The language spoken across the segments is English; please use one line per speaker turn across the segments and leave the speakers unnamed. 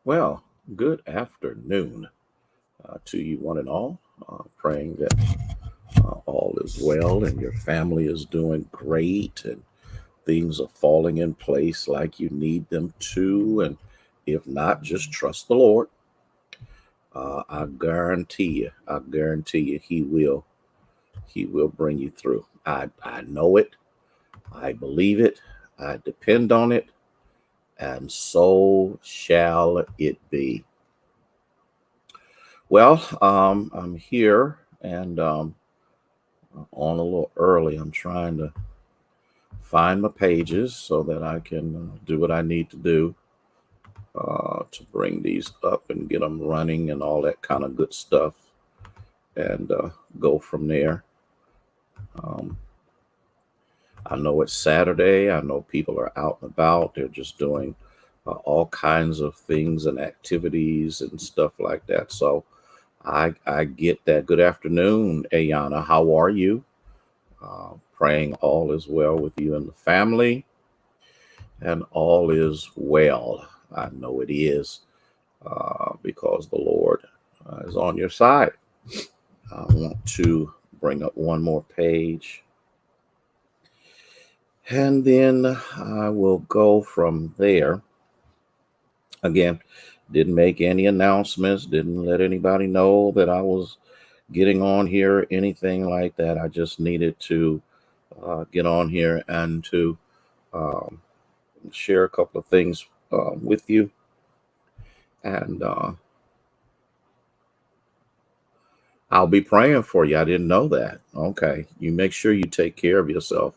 Well, good afternoon to you, one and all. Praying that all is well and your family is doing great and things are falling in place like you need them to. And if not, just trust the Lord. I guarantee you, He will bring you through. I know it. I believe it. I depend on it. And so shall it be. Well, I'm here and on a little early. I'm trying to find my pages so that I can do what I need to do to bring these up and get them running and all that kind of good stuff and go from there. Um, I know it's Saturday. I know people are out and about. They're just doing all kinds of things and activities and stuff like that. So I get that. Good afternoon, Ayana. How are you? Praying all is well with you and the family, and all is well. I know it is because the Lord is on your side. I want to bring up one more page, and then I will go from there. Again, didn't make any announcements, didn't let anybody know that I was getting on here, anything like that. I just needed to get on here and to um, share a couple of things with you. And I'll be praying for you. I didn't know that. Okay. You make sure you take care of yourself.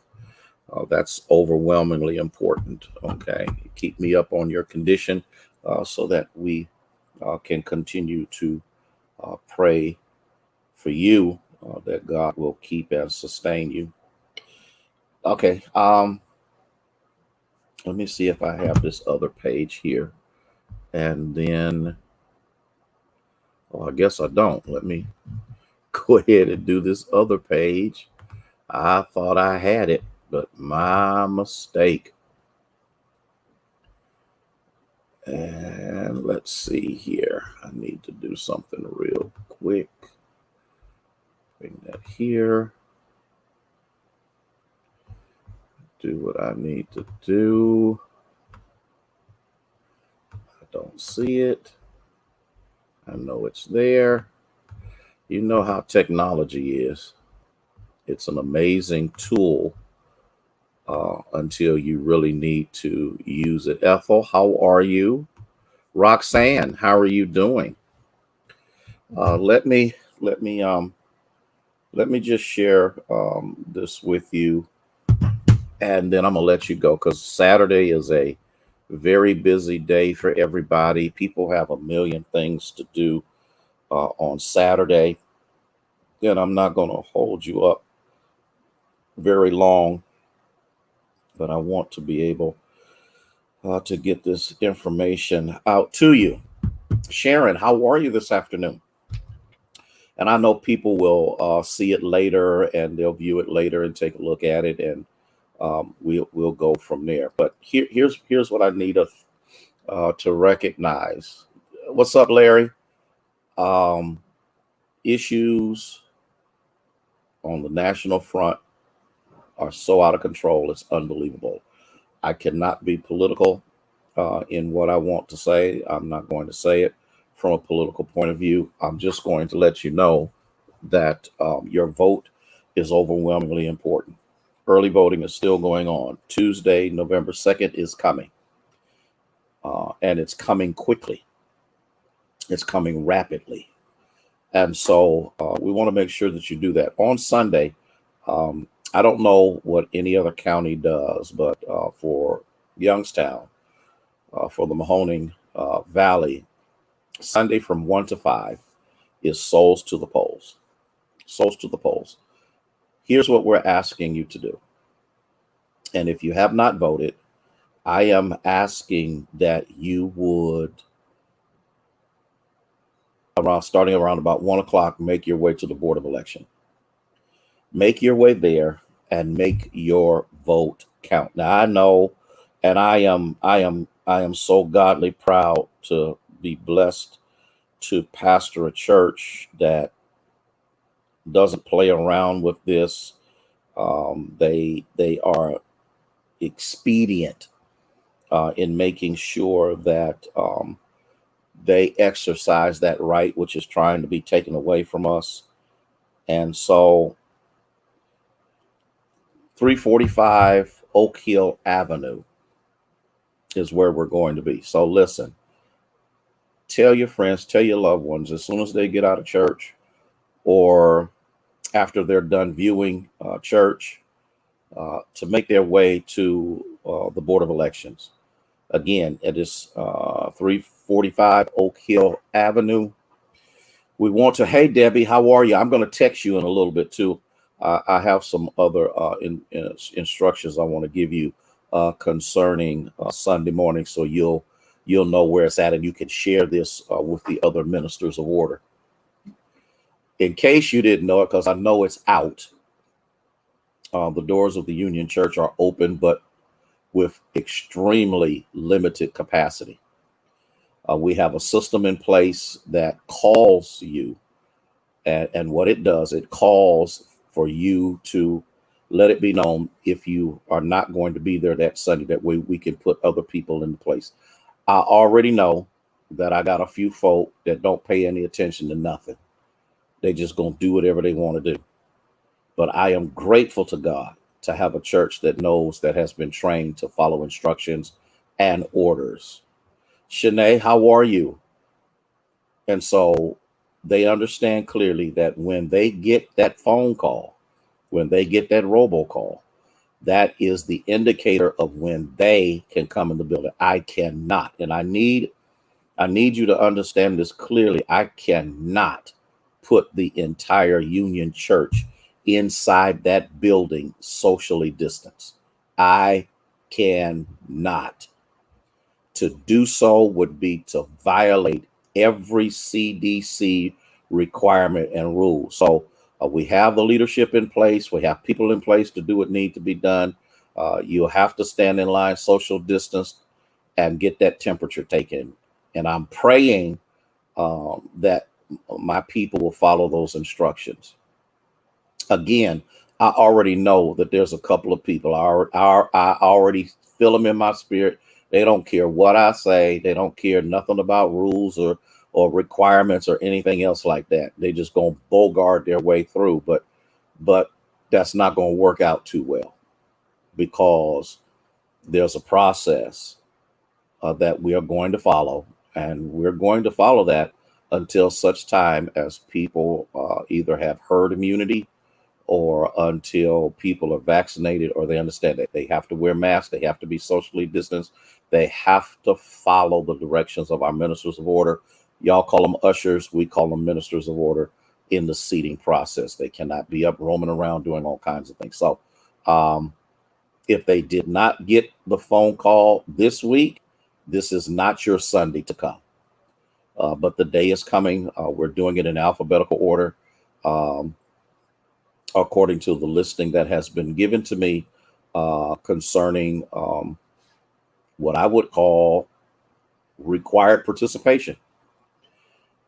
That's overwhelmingly important. Okay. Keep me up on your condition so that we can continue to pray for you that God will keep and sustain you. Okay. Let me see if I have this other page here. And then, oh, I guess I don't. Let me go ahead and do this other page. I thought I had it, but my mistake. And let's see here. I need to do something real quick. Bring that here. Do what I need to do. I don't see it. I know it's there. You know how technology is. It's an amazing tool until you really need to use it. Ethel, how are you? Roxanne, how are you doing? Uh, let me let me let me just share this with you, and then I'm gonna let you go because Saturday is a very busy day for everybody. People have a million things to do on Saturday, and I'm not gonna hold you up very long, but I want to be able to get this information out to you. Sharon, how are you this afternoon? And I know people will see it later and they'll view it later and take a look at it, and we'll go from there. But here's what I need us to recognize. What's up, Larry? Um, Issues on the national front are so out of control. It's unbelievable. I cannot be political in what I want to say. I'm not going to say it from a political point of view. I'm just going to let you know that your vote is overwhelmingly important. Early voting is still going on. Tuesday, November 2nd is coming, and it's coming quickly, it's coming rapidly. And so we want to make sure that you do that. On Sunday, I don't know what any other county does, but for Youngstown, for the Mahoning Valley, Sunday from 1 to 5 is souls to the polls. Souls to the polls. Here's what we're asking you to do. And if you have not voted, I am asking that you would, around starting around about 1 o'clock, make your way to the Board of Election. Make your way there and make your vote count. Now I know, and I am so godly proud to be blessed to pastor a church that doesn't play around with this. They are expedient in making sure that they exercise that right, which is trying to be taken away from us. And so 345 Oak Hill Avenue is where we're going to be. So listen, tell your friends, tell your loved ones as soon as they get out of church or after they're done viewing church to make their way to the Board of Elections. Again, it is 345 Oak Hill Avenue. We want to, hey, Debbie, how are you? I'm going to text you in a little bit too. I have some other instructions I want to give you concerning Sunday morning, so you'll know where it's at and you can share this with the other ministers of order. In case you didn't know it, because I know it's out, the doors of the Union Church are open, but with extremely limited capacity. We have a system in place that calls you, and what it does, it calls for you to let it be known if you are not going to be there that Sunday. That way we can put other people in place. I already know that I got a few folk that don't pay any attention to nothing. They just gonna do whatever they want to do. But I am grateful to God to have a church that knows, that has been trained to follow instructions and orders. Shanae, how are you? And so they understand clearly that when they get that phone call, when they get that robocall, that is the indicator of when they can come in the building. I cannot, and I need you to understand this clearly. I cannot put the entire Union Church inside that building socially distanced. I cannot. To do so would be to violate every CDC requirement and rule. So we have the leadership in place. We have people in place to do what needs to be done. You'll have to stand in line, social distance, and get that temperature taken. And I'm praying that my people will follow those instructions. Again, I already know that there's a couple of people. I already feel them in my spirit. They don't care what I say. They don't care nothing about rules or requirements or anything else like that. They just gonna bogart their way through. But that's not gonna work out too well, because there's a process that we are going to follow, and we're going to follow that until such time as people either have herd immunity or until people are vaccinated or they understand that they have to wear masks, they have to be socially distanced, they have to follow the directions of our ministers of order. Y'all call them ushers, we call them ministers of order in the seating process. They cannot be up roaming around doing all kinds of things. So if they did not get the phone call this week, this is not your Sunday to come. But the day is coming. We're doing it in alphabetical order. According to the listing that has been given to me concerning what I would call required participation.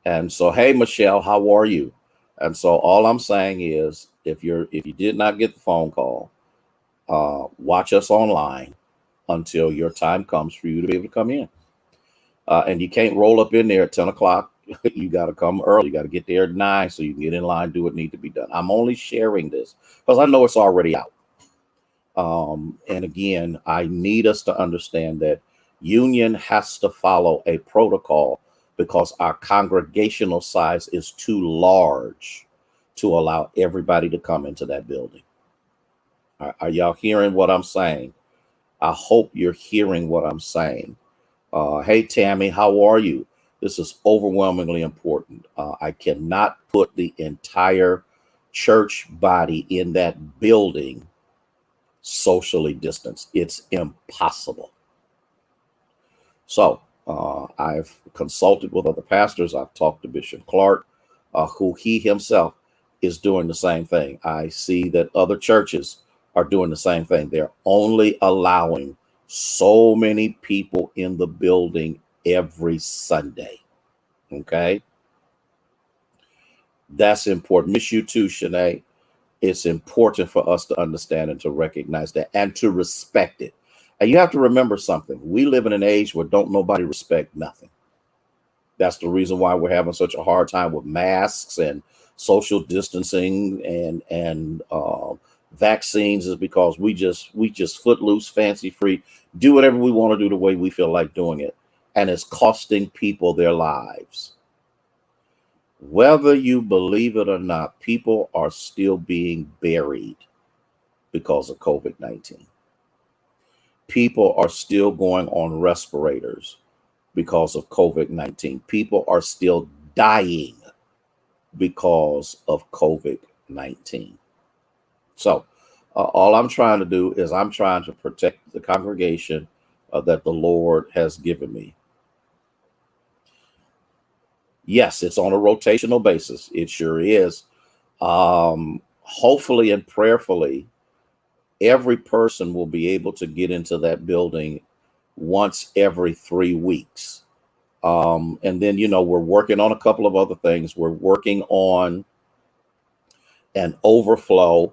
And so, hey, Michelle, how are you? And so all I'm saying is, if you did not get the phone call, watch us online until your time comes for you to be able to come in. And you can't roll up in there at 10 o'clock. You got to come early. You got to get there at 9 so you can get in line, do what needs to be done. I'm only sharing this because I know it's already out. And again, I need us to understand that Union has to follow a protocol because our congregational size is too large to allow everybody to come into that building. Are y'all hearing what I'm saying? I hope you're hearing what I'm saying. Hey, Tammy, how are you? This is overwhelmingly important. I cannot put the entire church body in that building socially distanced. It's impossible. So I've consulted with other pastors. I've talked to Bishop Clark, who he himself is doing the same thing. I see that other churches are doing the same thing. They're only allowing so many people in the building every Sunday. Okay. That's important. Miss you too, Shanae. It's important for us to understand and to recognize that and to respect it. And you have to remember something. We live in an age where don't nobody respect nothing. That's the reason why we're having such a hard time with masks and social distancing and vaccines, is because we just footloose, fancy free, do whatever we want to do the way we feel like doing it, and it's costing people their lives. Whether you believe it or not, people are still being buried because of COVID-19. People are still going on respirators because of COVID-19. People are still dying because of COVID-19. So, all I'm trying to do is I'm trying to protect the congregation that the Lord has given me. Yes, it's on a rotational basis. It sure is. Hopefully and prayerfully, every person will be able to get into that building once every 3 weeks. And then, we're working on a couple of other things. We're working on an overflow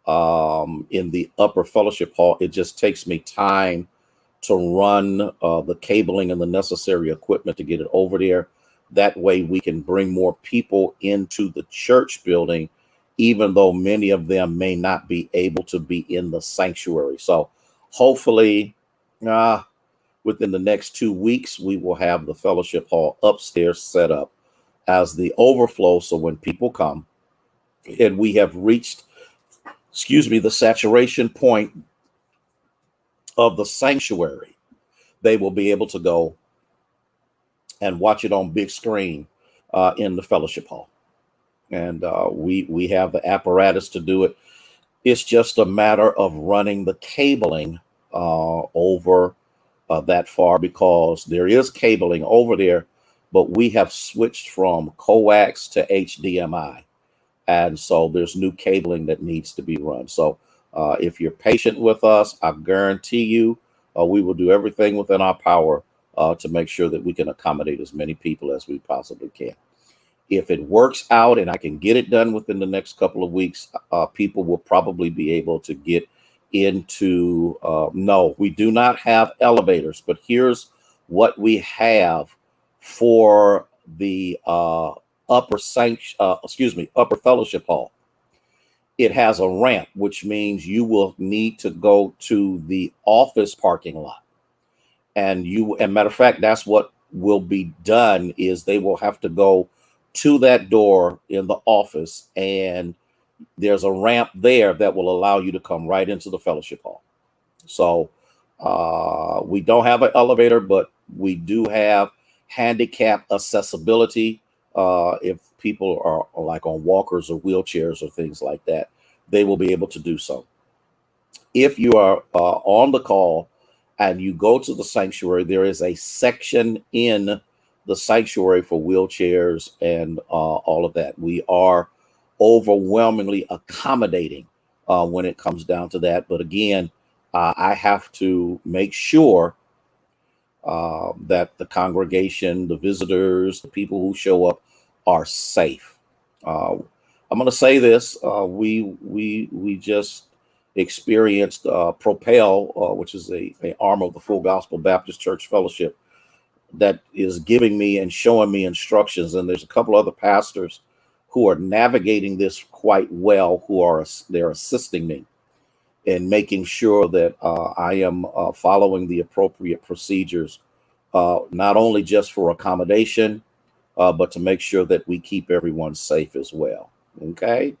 in the upper fellowship hall. It just takes me time to run the cabling and the necessary equipment to get it over there. That way we can bring more people into the church building, even though many of them may not be able to be in the sanctuary. So hopefully, within the next 2 weeks, we will have the fellowship hall upstairs set up as the overflow. So when people come and we have reached, the saturation point of the sanctuary, they will be able to go and watch it on big screen in the fellowship hall. And we have the apparatus to do it. It's just a matter of running the cabling over that far, because there is cabling over there, but we have switched from coax to HDMI. And so there's new cabling that needs to be run. So if you're patient with us, I guarantee you we will do everything within our power to make sure that we can accommodate as many people as we possibly can. If it works out and I can get it done within the next couple of weeks, people will probably be able to get into, no, we do not have elevators, but here's what we have for the upper fellowship hall. It has a ramp, which means you will need to go to the office parking lot. And matter of fact, that's what will be done, is they will have to go to that door in the office, and there's a ramp there that will allow you to come right into the fellowship hall. So we don't have an elevator, but we do have handicap accessibility. If people are like on walkers or wheelchairs or things like that, they will be able to do so. If you are on the call and you go to the sanctuary, there is a section in the sanctuary for wheelchairs and all of that. We are overwhelmingly accommodating when it comes down to that. But again, I have to make sure that the congregation, the visitors, the people who show up are safe. I'm going to say this: we just experienced Propel, which is a arm of the Full Gospel Baptist Church Fellowship, that is giving me and showing me instructions. And there's a couple other pastors who are navigating this quite well, they're assisting me in making sure that I am following the appropriate procedures, not only just for accommodation, but to make sure that we keep everyone safe as well. Okay,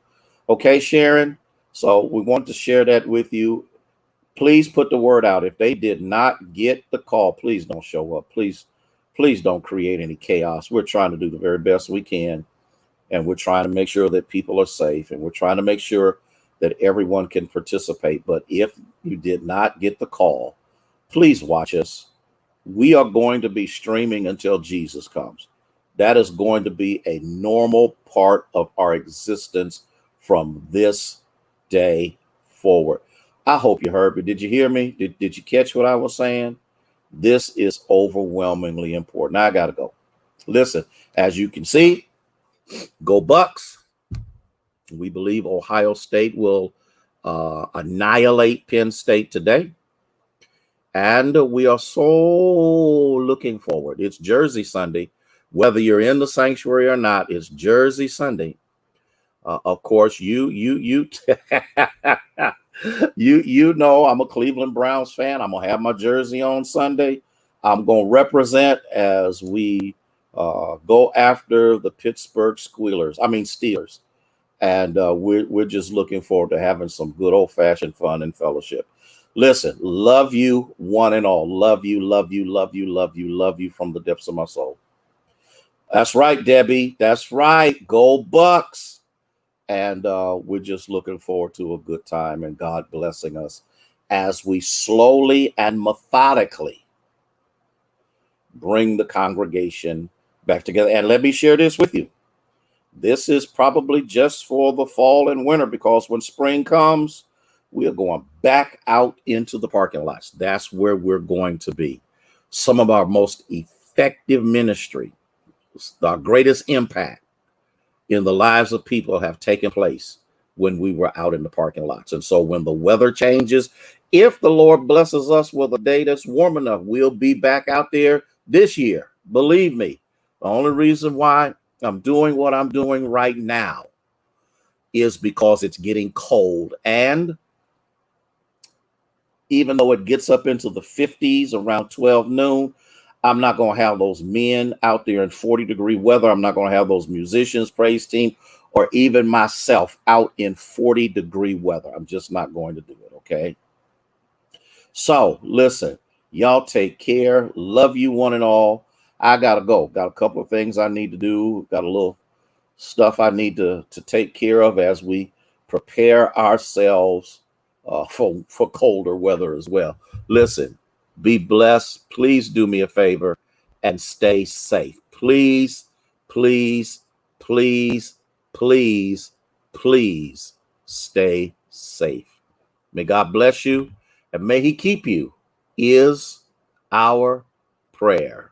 Sharon. So we want to share that with you. Please put the word out. If they did not get the call, please don't show up. Please don't create any chaos. We're trying to do the very best we can, and we're trying to make sure that people are safe, and we're trying to make sure that everyone can participate. But if you did not get the call, please watch us. We are going to be streaming until Jesus comes. That is going to be a normal part of our existence from this day forward. I hope you heard me. Did you hear me? Did you catch what I was saying? This is overwhelmingly important. Now I got to go. Listen, as you can see, go Bucks. We believe Ohio State will annihilate Penn State today. And we are so looking forward. It's Jersey Sunday. Whether you're in the sanctuary or not, it's Jersey Sunday. Of course, you know I'm a Cleveland Browns fan. I'm gonna have my jersey on Sunday. I'm gonna represent as we go after the Pittsburgh Steelers, and we're just looking forward to having some good old-fashioned fun and fellowship. Listen, love you one and all. Love you, love you, love you, love you, love you from the depths of my soul. That's right, Debbie. That's right. Go Bucks. And we're just looking forward to a good time and God blessing us as we slowly and methodically bring the congregation back together. And let me share this with you. This is probably just for the fall and winter, because when spring comes, we are going back out into the parking lots. That's where we're going to be. Some of our most effective ministry, our greatest impact in the lives of people have taken place when we were out in the parking lots. And so when the weather changes, if the Lord blesses us with a day that's warm enough, we'll be back out there this year. Believe me, the only reason why I'm doing what I'm doing right now is because it's getting cold. And even though it gets up into the 50s around 12 noon, I'm not going to have those men out there in 40-degree weather. I'm not going to have those musicians, praise team, or even myself out in 40-degree weather. I'm just not going to do it, okay? So, listen, y'all take care. Love you one and all. I got to go. Got a couple of things I need to do. Got a little stuff I need to take care of as we prepare ourselves for colder weather as well. Listen, be blessed. Please do me a favor and stay safe. Please, please, please, please, please stay safe. May God bless you and may he keep you is our prayer.